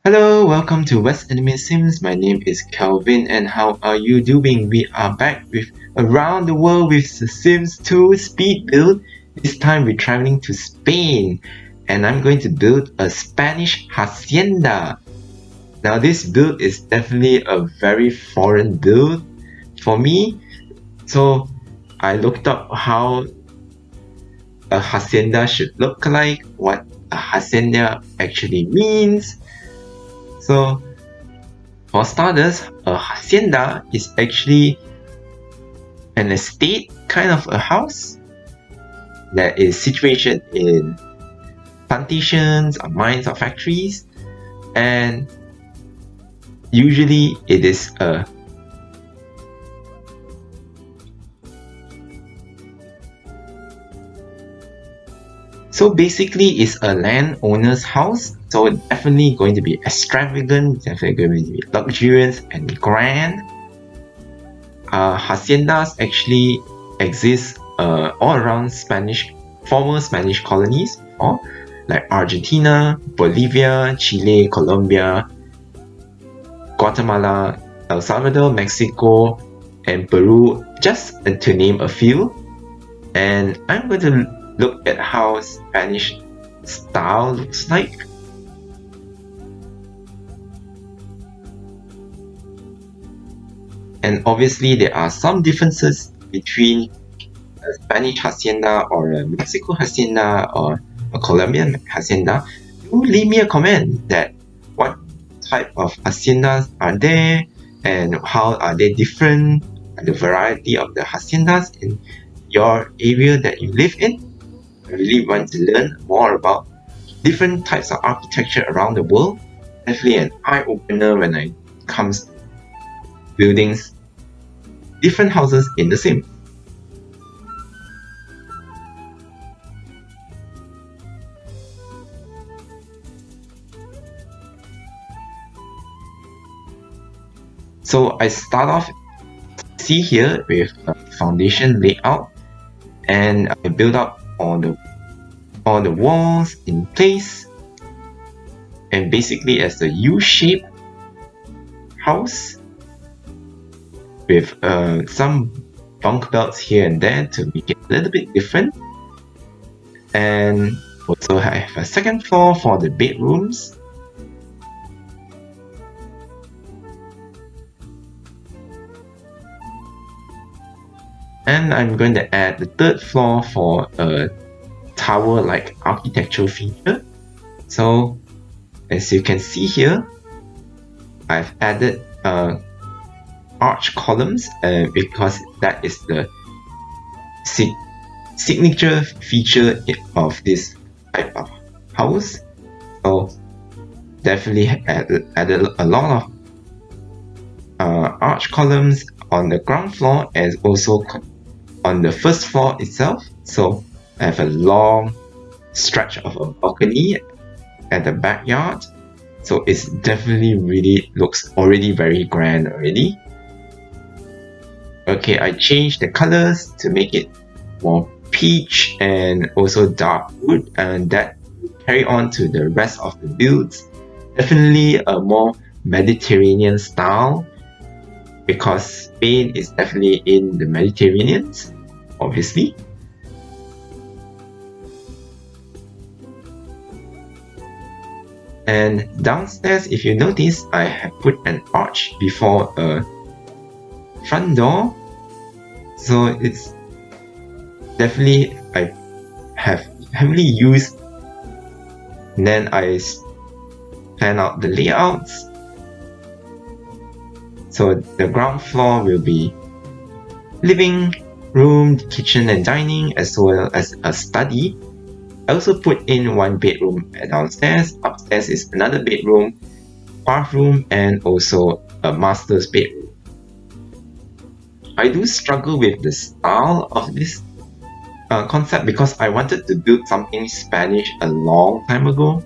Hello, welcome to West Anime Sims. My name is Kelvin, and how are you doing? We are back with Around the World with the Sims 2 speed build. This time we're traveling to Spain, and I'm going to build a Spanish hacienda. Now, this build is definitely a very foreign build for me, so I looked up how a hacienda should look like, what a hacienda actually means. So, for starters, a hacienda is actually an estate, kind of a house that is situated in plantations or mines or factories, and usually it is a So basically it's a landowner's house, so definitely going to be extravagant, definitely going to be luxurious and grand. Haciendas actually exist all around former Spanish colonies, like Argentina, Bolivia, Chile, Colombia, Guatemala, El Salvador, Mexico, and Peru, just to name a few. And I'm going to look at how Spanish style looks like. And obviously there are some differences between a Spanish hacienda or a Mexico hacienda or a Colombian hacienda. Do leave me a comment that what type of haciendas are there and how are they different, the variety of the haciendas in your area that you live in. I really want to learn more about different types of architecture around the world. Definitely an eye-opener when it comes to building different houses in the Sim. So I start off, see here, with a foundation layout, and I build up all the walls in place, and basically as a U-shaped house with some bunk belts here and there to make it a little bit different. And also I have a second floor for the bedrooms. And I'm going to add the third floor for a tower-like architectural feature. So as you can see here, I've added arch columns because that is the signature feature of this type of house. So definitely added a lot of arch columns on the ground floor and also on the first floor itself. So I have a long stretch of a balcony at the backyard. So it's definitely really looks already very grand already. Okay, I changed the colors to make it more peach and also dark wood, and that will carry on to the rest of the builds. Definitely a more Mediterranean style, because Spain is definitely in the Mediterranean, obviously. And downstairs, if you notice, I have put an arch before a front door. So it's definitely, I have heavily used. Then I plan out the layouts. So the ground floor will be living room, kitchen and dining, as well as a study. I also put in one bedroom downstairs. Upstairs is another bedroom, bathroom, and also a master's bedroom. I do struggle with the style of this concept because I wanted to build something Spanish a long time ago,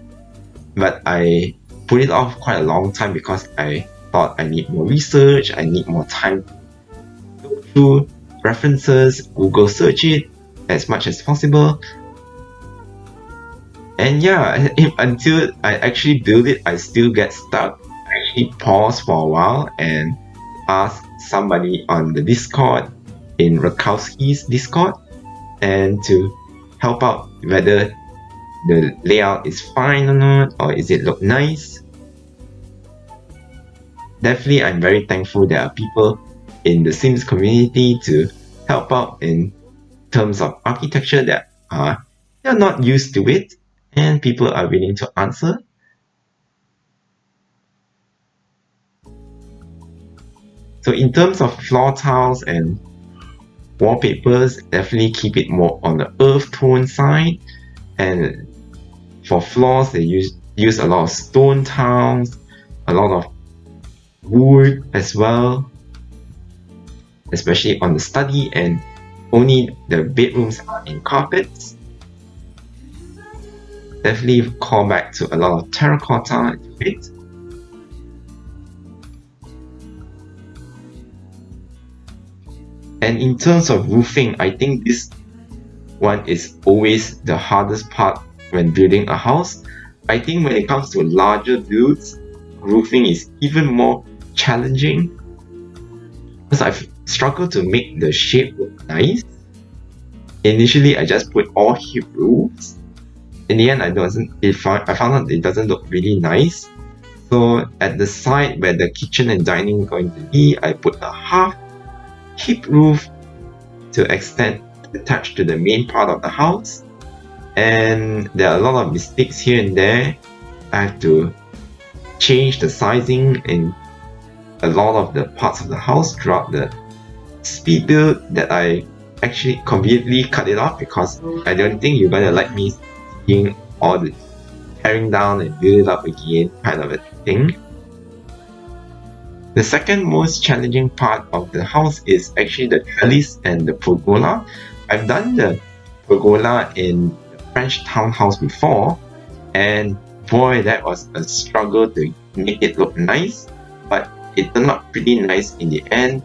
but I put it off quite a long time because I thought I need more research, I need more time to look through references, Google search it as much as possible. And yeah, until I actually build it, I still get stuck. I actually pause for a while and ask somebody on the Discord, in Rakowski's Discord, and to help out whether the layout is fine or not, or is it look nice. Definitely, I'm very thankful there are people in the Sims community to help out in terms of architecture that are they're not used to it, and people are willing to answer. So in terms of floor tiles and wallpapers, definitely keep it more on the earth tone side. And for floors, they use a lot of stone tiles, a lot of wood as well, especially on the study, and only the bedrooms are in carpets. Definitely call back to a lot of terracotta to it. And in terms of roofing, I think this one is always the hardest part when building a house. I think when it comes to larger builds, roofing is even more challenging because I've struggled to make the shape look nice. Initially, I just put all hip roofs. In the end, I found out it doesn't look really nice. So at the side where the kitchen and dining are going to be, I put a half hip roof to extend attached to the main part of the house. And there are a lot of mistakes here and there. I have to change the sizing in a lot of the parts of the house throughout the speed build that I actually conveniently cut it off because I don't think you're gonna like me seeing all the tearing down and build it up again kind of a thing. The second most challenging part of the house is actually the trellis and the pergola. I've done the pergola in the French townhouse before, and boy, that was a struggle to make it look nice, but it turned out pretty nice in the end.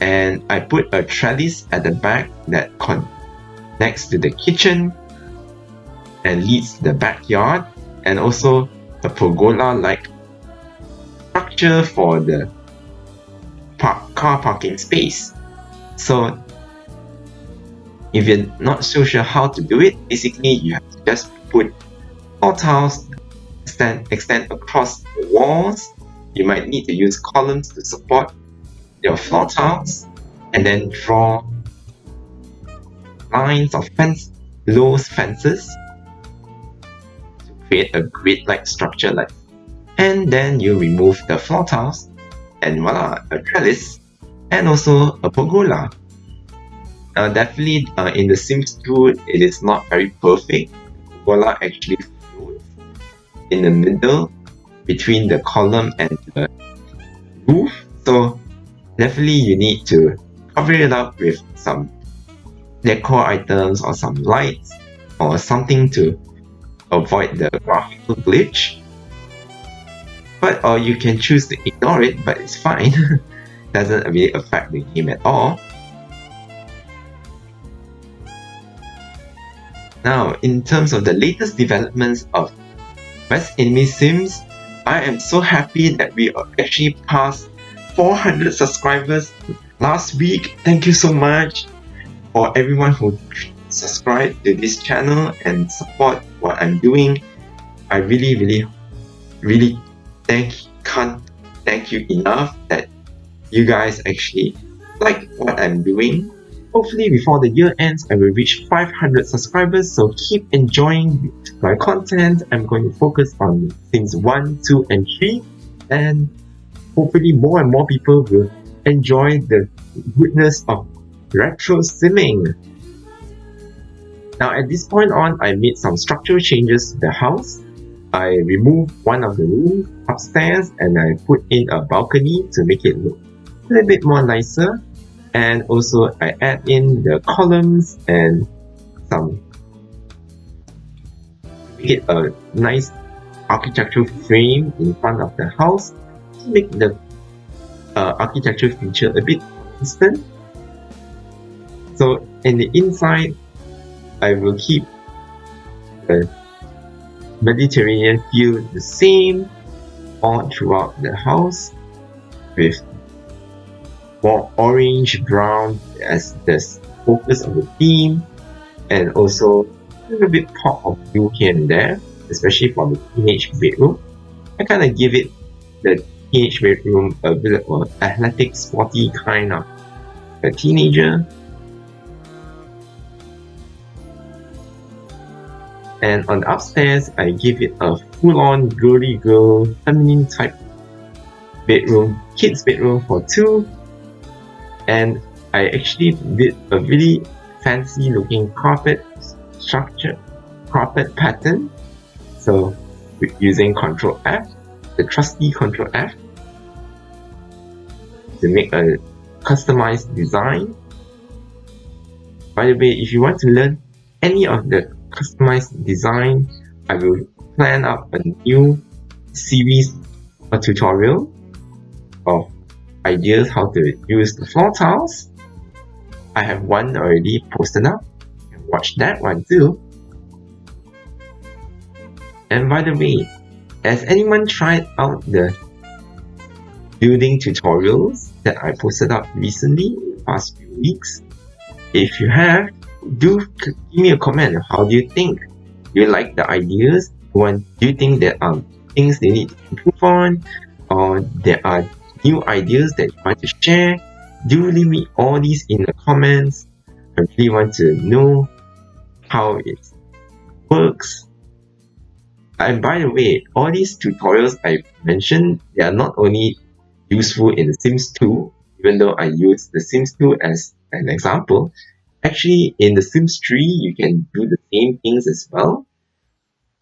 And I put a trellis at the back that connects to the kitchen and leads to the backyard, and also a pergola-like structure for the car parking space. So if you're not so sure how to do it, basically you have to just put floor tiles, extend across the walls. You might need to use columns to support your floor tiles, and then draw lines of low fences to create a grid-like structure, and then you remove the floor tiles, and voila, a trellis and also a pergola. Definitely in The Sims 2, it is not very perfect. The pergola actually floats in the middle between the column and the roof, so definitely you need to cover it up with some decor items or some lights or something to avoid the graphical glitch. Or you can choose to ignore it, but it's fine. Doesn't really affect the game at all. Now, in terms of the latest developments of Best Enemy Sims, I am so happy that we actually passed 400 subscribers last week. Thank you so much for everyone who subscribed to this channel and support what I'm doing. I really can't thank you enough that you guys actually like what I'm doing. Hopefully before the year ends, I will reach 500 subscribers, so keep enjoying my content. I'm going to focus on Sims 1, 2 and 3, and hopefully more and more people will enjoy the goodness of retro simming. Now at this point on, I made some structural changes to the house. I removed one of the rooms upstairs and I put in a balcony to make it look a little bit more nicer. And also I add in the columns and some make it a nice architectural frame in front of the house to make the architectural feature a bit consistent. So in the inside, I will keep the Mediterranean feel the same all throughout the house, with more orange, brown as the focus of the theme, and also a little bit pop of blue here and there, especially for the teenage bedroom. I kind of give it the teenage bedroom a bit of an athletic, sporty kind of a teenager. And on the upstairs, I give it a full-on girly girl, feminine type bedroom, kids bedroom for two. And I actually did a really fancy looking carpet structure, carpet pattern. So using Ctrl F, the trusty Ctrl F, to make a customized design. By the way, if you want to learn any of the customized design, I will plan up a new series or tutorial of ideas how to use the floor tiles. I have one already posted up. You can watch that one too. And by the way, has anyone tried out the building tutorials that I posted up recently in the past few weeks? If you have, do give me a comment. How do you think? Do you like the ideas? Do you think there are things they need to improve on? Or there are new ideas that you want to share? Do leave me all these in the comments. I really want to know how it works. And by the way, all these tutorials I mentioned, they are not only useful in The Sims 2, even though I use The Sims 2 as an example. Actually, in The Sims 3, you can do the same things as well.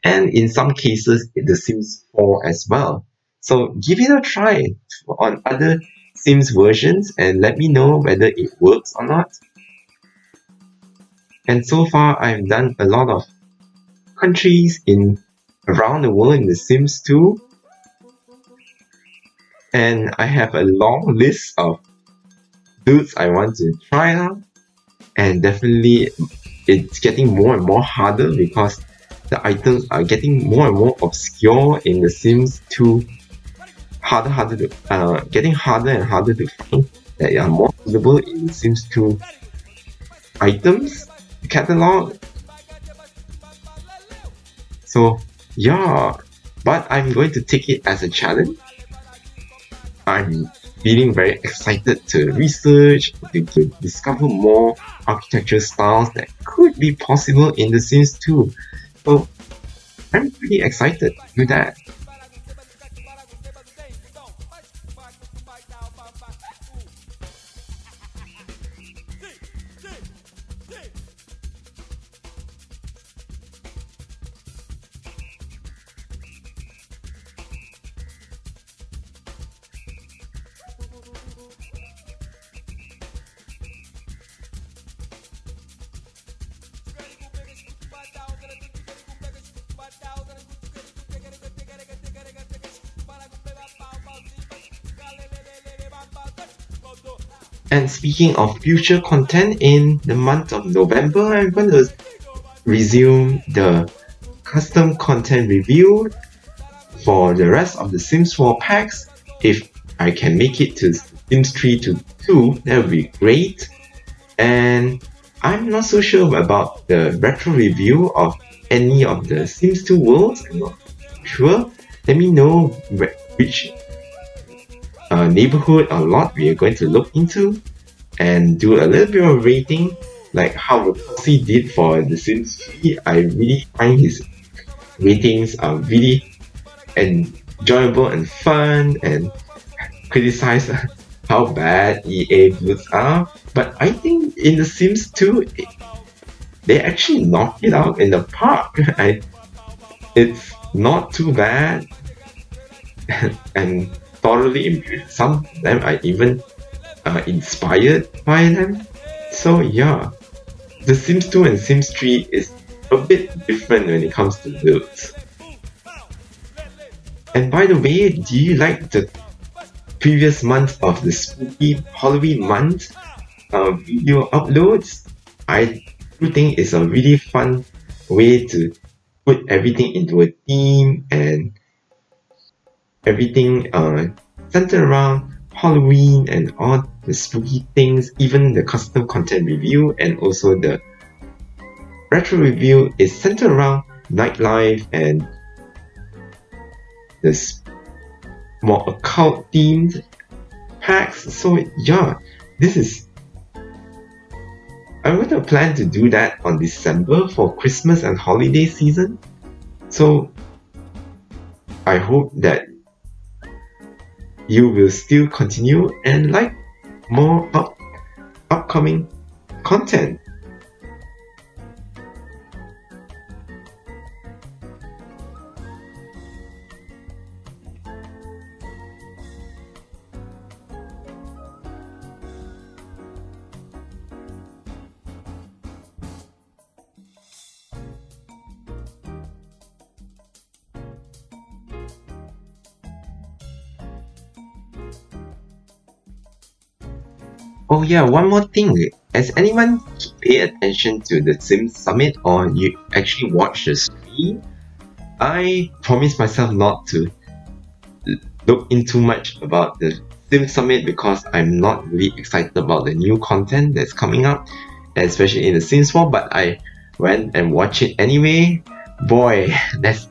And in some cases, in The Sims 4 as well. So give it a try on other Sims versions and let me know whether it works or not. And so far, I've done a lot of countries around the world in The Sims 2. And I have a long list of builds I want to try out. And definitely it's getting more and more harder because the items are getting more and more obscure in The Sims 2. Getting harder and harder to find that are more visible in The Sims 2 items catalog. So yeah, but I'm going to take it as a challenge. I'm feeling very excited to research, to discover more architecture styles that could be possible in The Sims 2. So I'm pretty excited to do that. And speaking of future content, in the month of November, I'm going to resume the custom content review for the rest of the Sims 4 packs. If I can make it to Sims 3 to 2, that would be great. And I'm not so sure about the retro review of any of the Sims 2 worlds. I'm not sure. Let me know which neighborhood or lot we are going to look into and do a little bit of rating, like how Rossi did for The Sims 3. I really find his ratings are really enjoyable and fun, and criticize how bad EA builds are. But I think in The Sims 2, they actually knocked it out in the park. It's not too bad and thoroughly improved. Some of them are even inspired by them. So yeah, The Sims 2 and Sims 3 is a bit different when it comes to builds. And by the way, do you like the previous month of the spooky Halloween month video uploads? I do think it's a really fun way to put everything into a theme and everything centered around Halloween and all the spooky things, even the custom content review and also the retro review is centered around nightlife and this more occult themed packs. So yeah, this is I'm going to plan to do that on December for Christmas and holiday season. So I hope that you will still continue and like more upcoming content. Oh yeah, one more thing. Has anyone pay attention to the Sims Summit or you actually watch the stream? I promised myself not to look into much about the Sims Summit because I'm not really excited about the new content that's coming up, especially in the Sims 4, but I went and watched it anyway. Boy, there's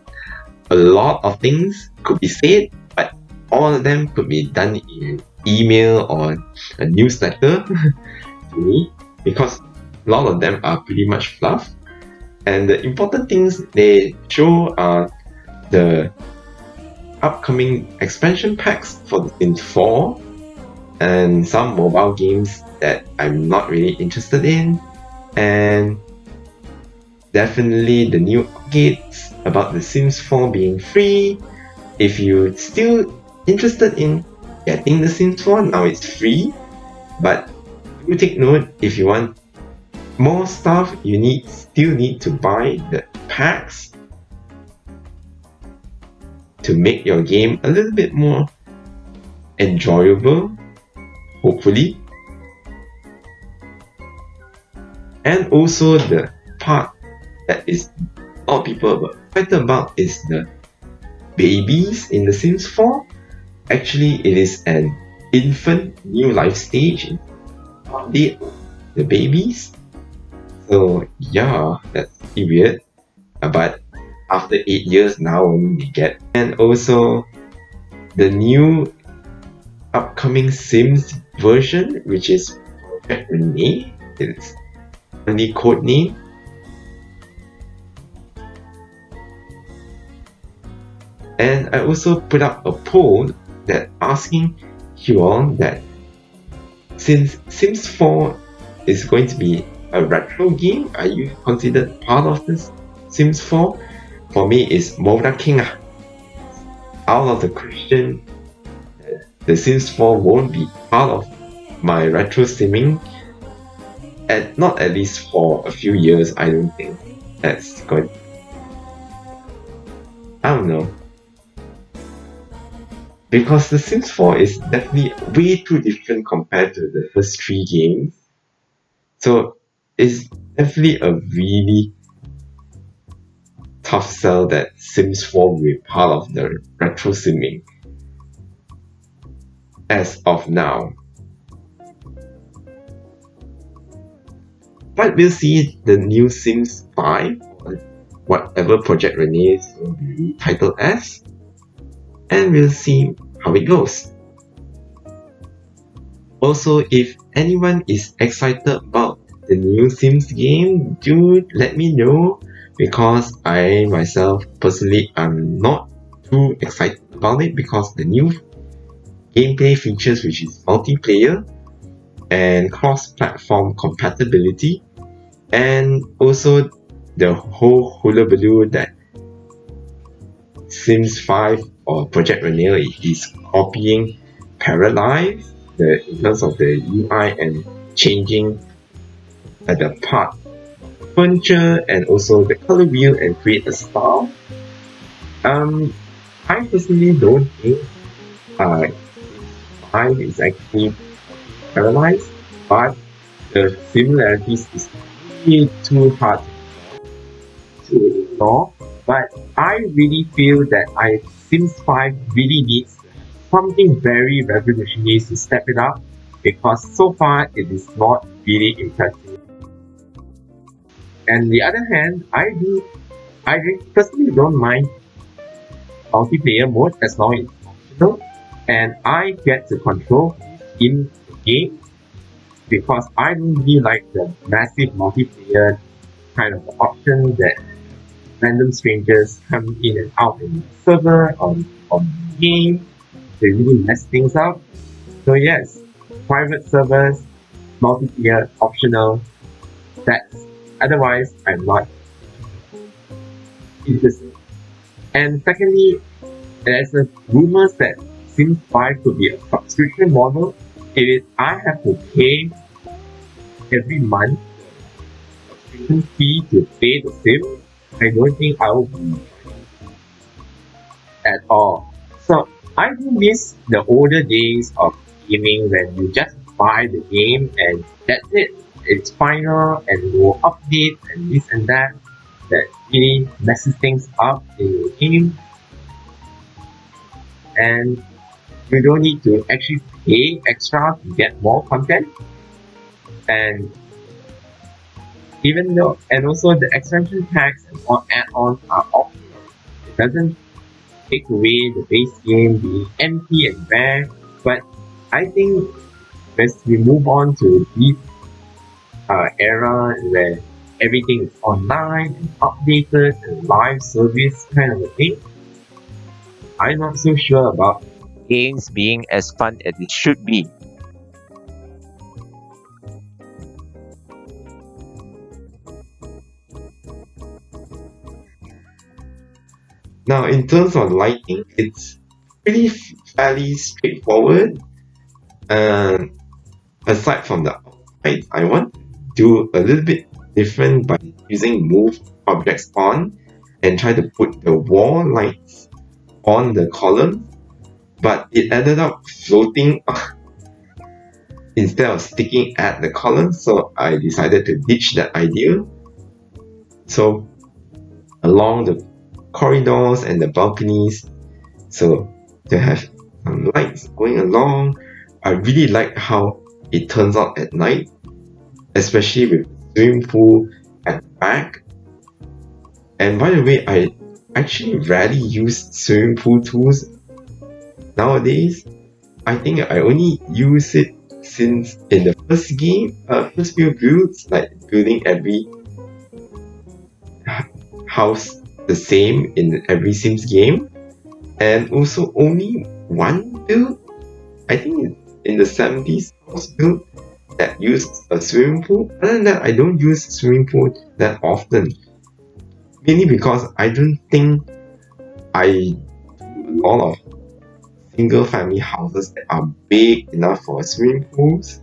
a lot of things could be said, but all of them could be done in email or a newsletter to me because a lot of them are pretty much fluff. And the important things they show are the upcoming expansion packs for the Sims 4 and some mobile games that I'm not really interested in, and definitely the new updates about the Sims 4 being free. If you're still interested in getting the Sims 4, now it's free, but do take note, if you want more stuff, you still need to buy the packs to make your game a little bit more enjoyable, hopefully. And also the part that is a lot of people are excited about is the babies in The Sims 4. Actually, it is an infant new life stage in update the babies. So yeah, that's weird. But after 8 years now only they get. And also the new upcoming Sims version, which is Project Renee. It's only code name. And I also put up a poll that asking you all that since Sims 4 is going to be a retro game, are you considered part of this Sims 4? For me, it's Moda King. Out of the question, the Sims 4 won't be part of my retro simming, not at least for a few years. I don't think that's going. I don't know. Because the Sims 4 is definitely way too different compared to the first 3 games. So it's definitely a really tough sell that Sims 4 will be part of the retro simming as of now. But we'll see the new Sims 5 or whatever Project Renee will be titled as, and we'll see how it goes. Also, if anyone is excited about the new Sims game, do let me know, because I myself personally am not too excited about it because the new gameplay features, which is multiplayer and cross-platform compatibility, and also the whole hullabaloo that Sims 5 or Project Renee is copying Paralive in terms of the UI and changing the part furniture and also the color wheel and create a style. I personally don't think 5 is actually paralyzed, but the similarities is really too hard to ignore But I really feel that Sims 5 really needs something very revolutionary to step it up because so far it is not really impressive. And the other hand, I personally don't mind multiplayer mode as long as it's optional and I get to control in the game because I don't really like the massive multiplayer kind of option that random strangers come in and out in the server on the game. They really mess things up. So yes, private servers, multiplayer, optional, that's otherwise I'm not interested. And secondly, there's a rumors that Sims 5 could be a subscription model. If I have to pay every month subscription fee to play the Sim, I don't think I will be at all. So I do miss the older days of gaming when you just buy the game and that's it. It's final and it will update and this and that really messes things up in your game and you don't need to actually pay extra to get more content and even though and also the expansion packs and all add-ons are optional. It doesn't take away the base game being empty and bare, but I think as we move on to this era where everything is online and updated and live service kind of a thing, I'm not so sure about games being as fun as it should be. Now, in terms of lighting, it's pretty fairly straightforward. Um, Aside from the outside, I want to do a little bit different by using move objects on and try to put the wall lights on the column, but it ended up floating instead of sticking at the column, so I decided to ditch that idea. So along the corridors and the balconies, so to have some lights going along, I really like how it turns out at night, especially with the swimming pool at the back. And by the way, I actually rarely use swimming pool tools nowadays. I think I only use it since in the first few builds, like building every house the same in every Sims game, and also only one build, I think in the 70s house build that used a swimming pool. Other than that, I don't use swimming pool that often, mainly because I don't think I do a lot of single family houses that are big enough for swimming pools.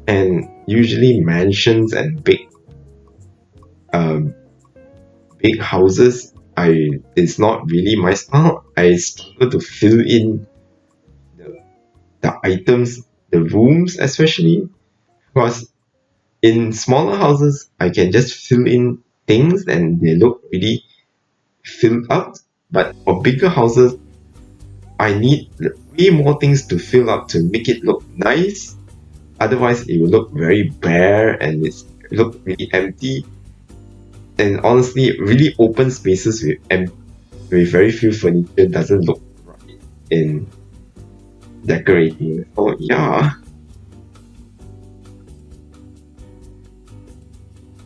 And usually mansions and big houses, it's not really my style. I struggle to fill in the items, the rooms especially, because in smaller houses I can just fill in things and they look really filled out. But for bigger houses, I need way more things to fill up to make it look nice. Otherwise, it will look very bare and it look really empty. And honestly, really open spaces with very few furniture doesn't look right in decorating. So yeah.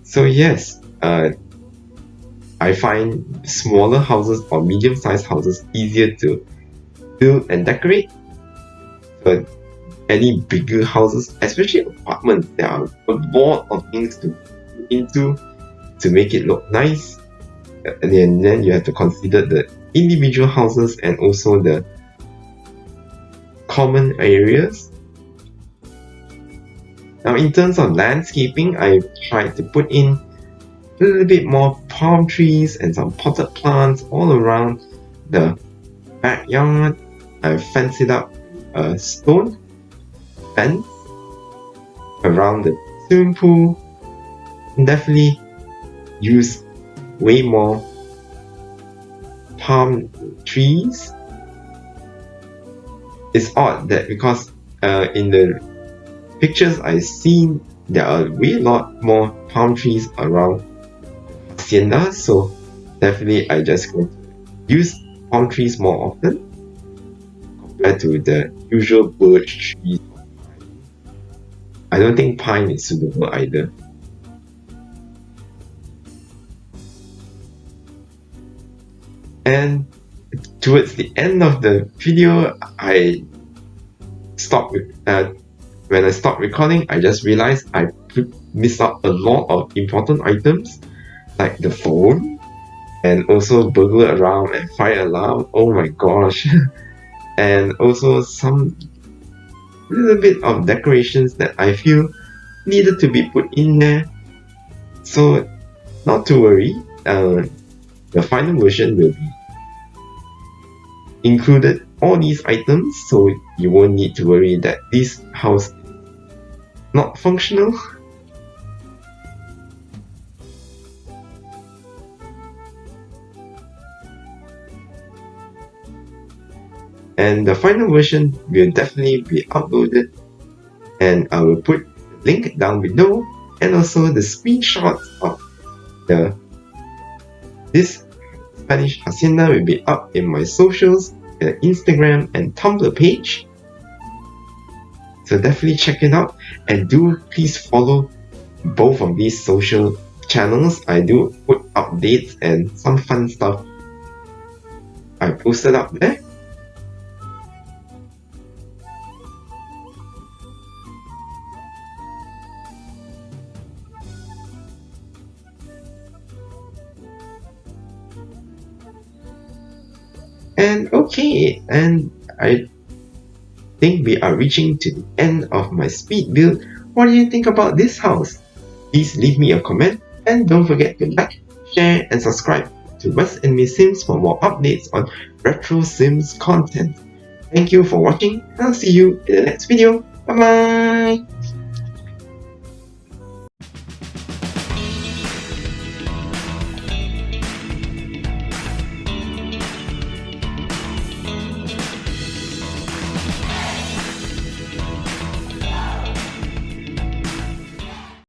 So yes, I find smaller houses or medium-sized houses easier to build and decorate. But any bigger houses, especially apartments, there are a lot of things to put into to make it look nice. And then you have to consider the individual houses and also the common areas. Now in terms of landscaping, I've tried to put in a little bit more palm trees and some potted plants all around the backyard. I've fenced it up with a stone fence around the swimming pool, definitely use way more palm trees. It's odd that because in the pictures I've seen, there are way lot more palm trees around Hacienda, so definitely I just going to use palm trees more often compared to the usual birch trees. I don't think pine is suitable either. And towards the end of the video, when I stopped recording, I just realized I missed out a lot of important items like the phone and also burglar alarm and fire alarm. Oh my gosh. And also some little bit of decorations that I feel needed to be put in there. So not to worry, the final version will be included all these items, so you won't need to worry that this house is not functional. And the final version will definitely be uploaded, and I will put the link down below and also the screenshots of this Spanish Hacienda will be up in my socials, Instagram and Tumblr page. So definitely check it out, and do please follow both of these social channels. I do put updates and some fun stuff I posted up there. And okay, and I think we are reaching to the end of my speed build. What do you think about this house? Please leave me a comment, and don't forget to like, share and subscribe to West Enemy Sims for more updates on retro Sims content. Thank you for watching, and I'll see you in the next video. Bye bye!